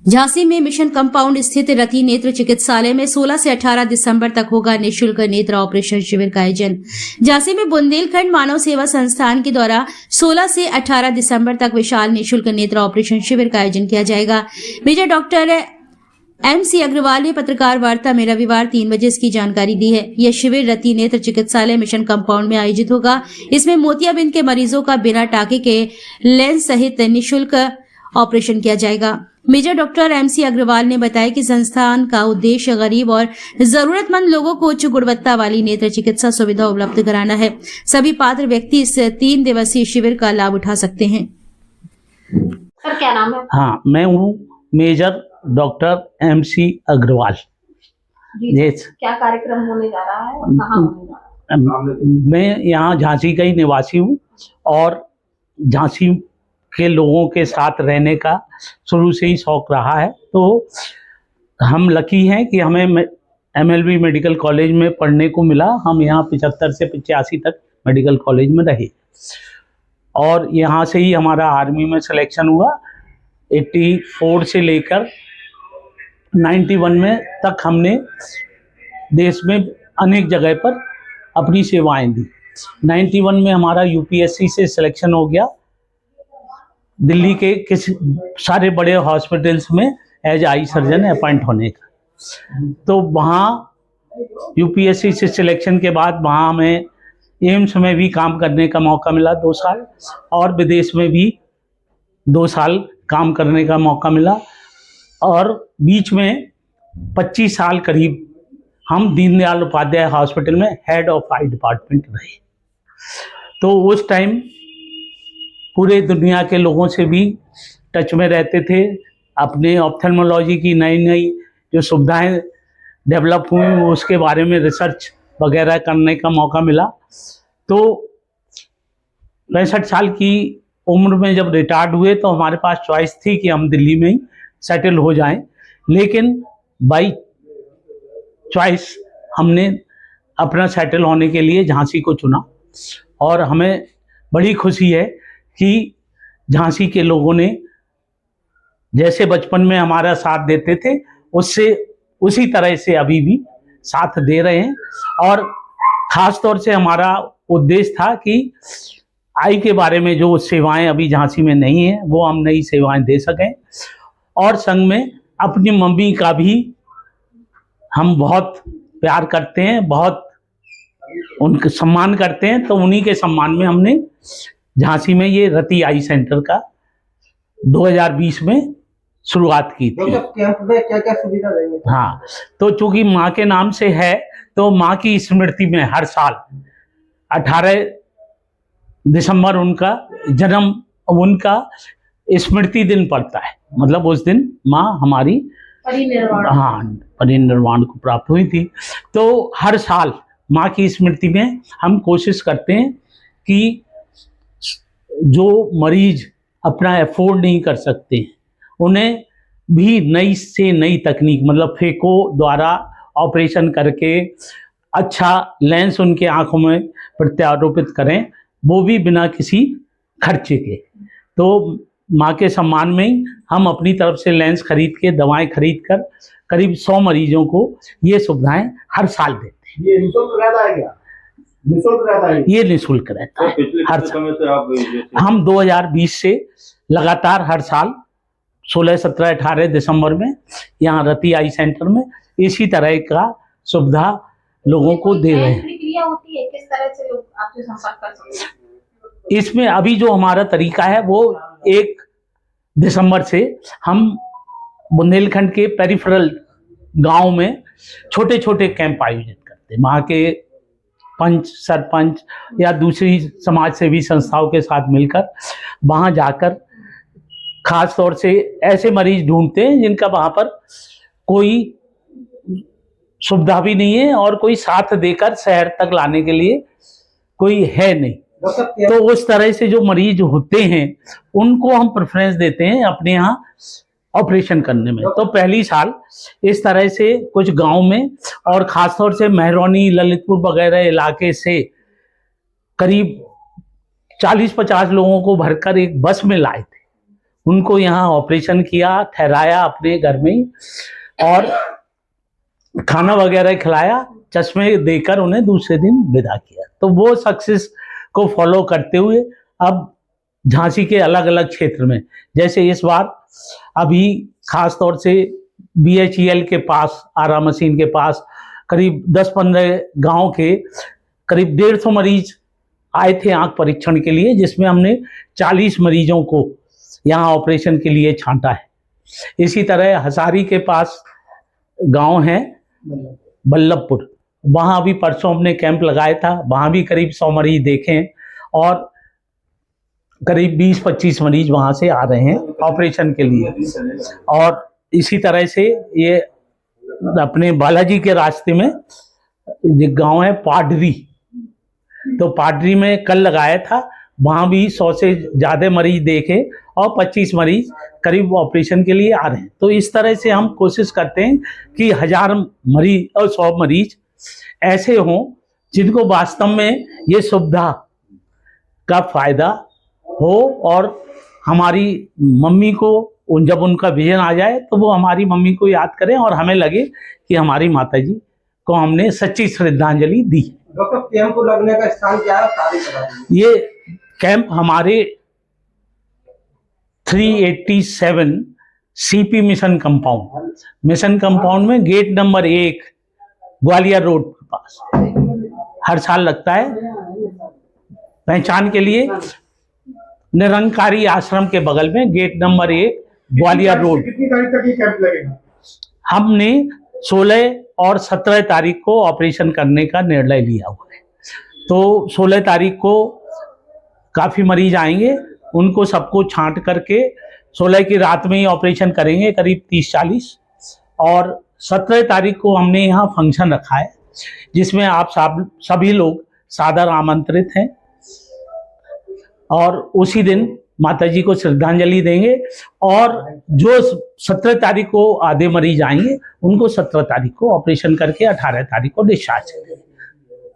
झांसी में mission compound स्थित रति नेत्र चिकित्सालय में 16 से 18 दिसंबर तक होगा निःशुल्क नेत्र ऑपरेशन शिविर का आयोजन। झांसी में बुंदेलखंड मानव सेवा संस्थान के द्वारा 16 से 18 दिसंबर तक विशाल निःशुल्क नेत्र ऑपरेशन शिविर का आयोजन किया जाएगा। मेजर डॉक्टर MC अग्रवाल ने पत्रकार वार्ता में रविवार 3 बजे इसकी जानकारी दी है। यह शिविर रति नेत्र चिकित्सालय मिशन कंपाउंड में आयोजित होगा। इसमें मोतियाबिंद के मरीजों का बिना टाके के लेंस सहित निःशुल्क ऑपरेशन किया जाएगा। मेजर डॉक्टर MC अग्रवाल ने बताया कि संस्थान का उद्देश्य गरीब और जरूरतमंद लोगों को उच्च गुणवत्ता वाली नेत्र चिकित्सा सुविधा उपलब्ध कराना है। सभी पात्र व्यक्ति इस 3 दिवसीय शिविर का लाभ उठा सकते हैं। सर क्या नाम है? हाँ, मैं हूँ मेजर डॉक्टर MC अग्रवाल। क्या कार्यक्रम होने जा रहा है और कहाँ होने जा रहा है? मैं यहाँ झांसी का ही निवासी हूँ और झांसी के लोगों के साथ रहने का शुरू से ही शौक रहा है। तो हम लकी हैं कि हमें MLB मेडिकल कॉलेज में पढ़ने को मिला। हम यहाँ 75 से 85 तक मेडिकल कॉलेज में रहे और यहाँ से ही हमारा आर्मी में सिलेक्शन हुआ। 84 से लेकर 91 में तक हमने देश में अनेक जगह पर अपनी सेवाएं दी। 91 में हमारा UPSC से सिलेक्शन हो गया, दिल्ली के किसी सारे बड़े हॉस्पिटल्स में एज आई सर्जन अपॉइंट होने का। तो वहाँ UPSC से सिलेक्शन के बाद वहाँ हमें एम्स में भी काम करने का मौका मिला 2 साल और विदेश में भी 2 साल काम करने का मौका मिला और बीच में 25 साल करीब हम दीनदयाल उपाध्याय हॉस्पिटल में हेड ऑफ आई डिपार्टमेंट रहे। तो उस टाइम पूरे दुनिया के लोगों से भी टच में रहते थे। अपने ऑप्थेल्मोलॉजी की नई नई जो सुविधाएं डेवलप हुई उसके बारे में रिसर्च वगैरह करने का मौका मिला। तो 65 साल की उम्र में जब रिटायर्ड हुए तो हमारे पास चॉइस थी कि हम दिल्ली में ही सेटल हो जाएं, लेकिन बाई चॉइस हमने अपना सेटल होने के लिए झांसी को चुना और हमें बड़ी खुशी है कि झांसी के लोगों ने जैसे बचपन में हमारा साथ देते थे उससे उसी तरह से अभी भी साथ दे रहे हैं। और ख़ास तौर से हमारा उद्देश्य था कि आई के बारे में जो सेवाएं अभी झांसी में नहीं है वो हम नई सेवाएं दे सकें और संग में अपनी मम्मी का भी हम बहुत प्यार करते हैं, बहुत उनका सम्मान करते हैं। तो उन्हीं के सम्मान में हमने झांसी में ये रति आई सेंटर का 2020 में शुरुआत की थी। कैंप में क्या क्या सुविधा देंगे? हाँ, तो चूंकि माँ के नाम से है तो माँ की स्मृति में हर साल 18 दिसंबर उनका जन्म, उनका स्मृति दिन पड़ता है। मतलब उस दिन माँ हमारी परिनिर्वाण को प्राप्त हुई थी। तो हर साल माँ की स्मृति में हम कोशिश करते हैं कि जो मरीज अपना अफोर्ड नहीं कर सकते उन्हें भी नई से नई तकनीक मतलब फेको द्वारा ऑपरेशन करके अच्छा लेंस उनके आंखों में प्रत्यारोपित करें, वो भी बिना किसी खर्चे के। तो माँ के सम्मान में ही हम अपनी तरफ से लेंस खरीद के दवाएं खरीद कर करीब 100 मरीजों को ये सुविधाएं हर साल देते हैं। ये निःशुल्क रहता है क्या? निःशुल्क रहता है? ये निःशुल्क रहता है हर साल। हम 2020 से लगातार हर साल 16, 17, 18 दिसंबर में यहाँ रति आई सेंटर में इसी तरह का सुविधा लोगों को दे रहे हैं। प्रक्रिया होती है, किस तरह से लोग आपसे संपर्क कर सकते हैं? इसमें अभी जो हमारा तरीका है वो 1 दिसंबर से हम बुंदेलखंड के पेरिफेरल गांव में छोटे छोटे कैंप आयोजित करते हैं। वहाँ के पंच, सरपंच या दूसरी समाज सेवी संस्थाओं के साथ मिलकर वहाँ जाकर खास तौर से ऐसे मरीज ढूंढते हैं जिनका वहाँ पर कोई सुविधा भी नहीं है और कोई साथ देकर शहर तक लाने के लिए कोई है नहीं। तो उस तरह से जो मरीज होते हैं उनको हम प्रेफरेंस देते हैं अपने यहाँ ऑपरेशन करने में। तो पहली साल इस तरह से कुछ गांव में और खासतौर से महरौनी, ललितपुर वगैरह इलाके से करीब 40-50 लोगों को भरकर एक बस में लाए थे। उनको यहाँ ऑपरेशन किया, ठहराया अपने घर में ही और खाना वगैरह खिलाया, चश्मे देकर उन्हें दूसरे दिन विदा किया। तो वो सक्सेस को फॉलो करते हुए अब झांसी के अलग अलग क्षेत्र में, जैसे इस बार अभी खास तौर से BHEL के पास, आरा मशीन के पास करीब 10-15 गांव के करीब 150 मरीज आए थे आंख परीक्षण के लिए, जिसमें हमने 40 मरीजों को यहाँ ऑपरेशन के लिए छांटा है। इसी तरह हसारी के पास गांव है बल्लभपुर, वहाँ भी परसों हमने कैंप लगाया था, वहाँ भी करीब 100 मरीज देखे हैं और करीब 20-25 मरीज वहाँ से आ रहे हैं ऑपरेशन के लिए। और इसी तरह से ये अपने बालाजी के रास्ते में एक गांव है पाडरी, तो पाडरी में कल लगाया था, वहाँ भी 100 से ज़्यादा मरीज देखे और 25 मरीज करीब ऑपरेशन के लिए आ रहे हैं। तो इस तरह से हम कोशिश करते हैं कि 1000 मरीज और 100 मरीज ऐसे हों जिनको वास्तव में ये सुविधा का फायदा हो और हमारी मम्मी को जब उनका विजन आ जाए तो वो हमारी मम्मी को याद करें और हमें लगे कि हमारी माताजी को हमने सच्ची श्रद्धांजलि दी। डॉक्टर, कैंप को लगने का स्थान क्या है, तारीख बता दीजिए। ये कैंप हमारे 387 CP मिशन कंपाउंड में गेट नंबर 1 ग्वालियर रोड के पास हर साल लगता है। पहचान के लिए निरंकारी आश्रम के बगल में गेट नंबर 1 ग्वालियर रोड। कितनी तारीख तक ये कैंप लगेगा? हमने 16 और 17 तारीख को ऑपरेशन करने का निर्णय लिया हुआ है। तो 16 तारीख को काफ़ी मरीज आएंगे, उनको सबको छांट करके 16 की रात में ही ऑपरेशन करेंगे करीब 30-40, और 17 तारीख को हमने यहाँ फंक्शन रखा है जिसमें आप सभी लोग सादर आमंत्रित हैं और उसी दिन माताजी को श्रद्धांजलि देंगे। और जो 17 तारीख को आधे मरीज आएंगे उनको 17 तारीख को ऑपरेशन करके 18 तारीख को डिस्चार्ज करेंगे।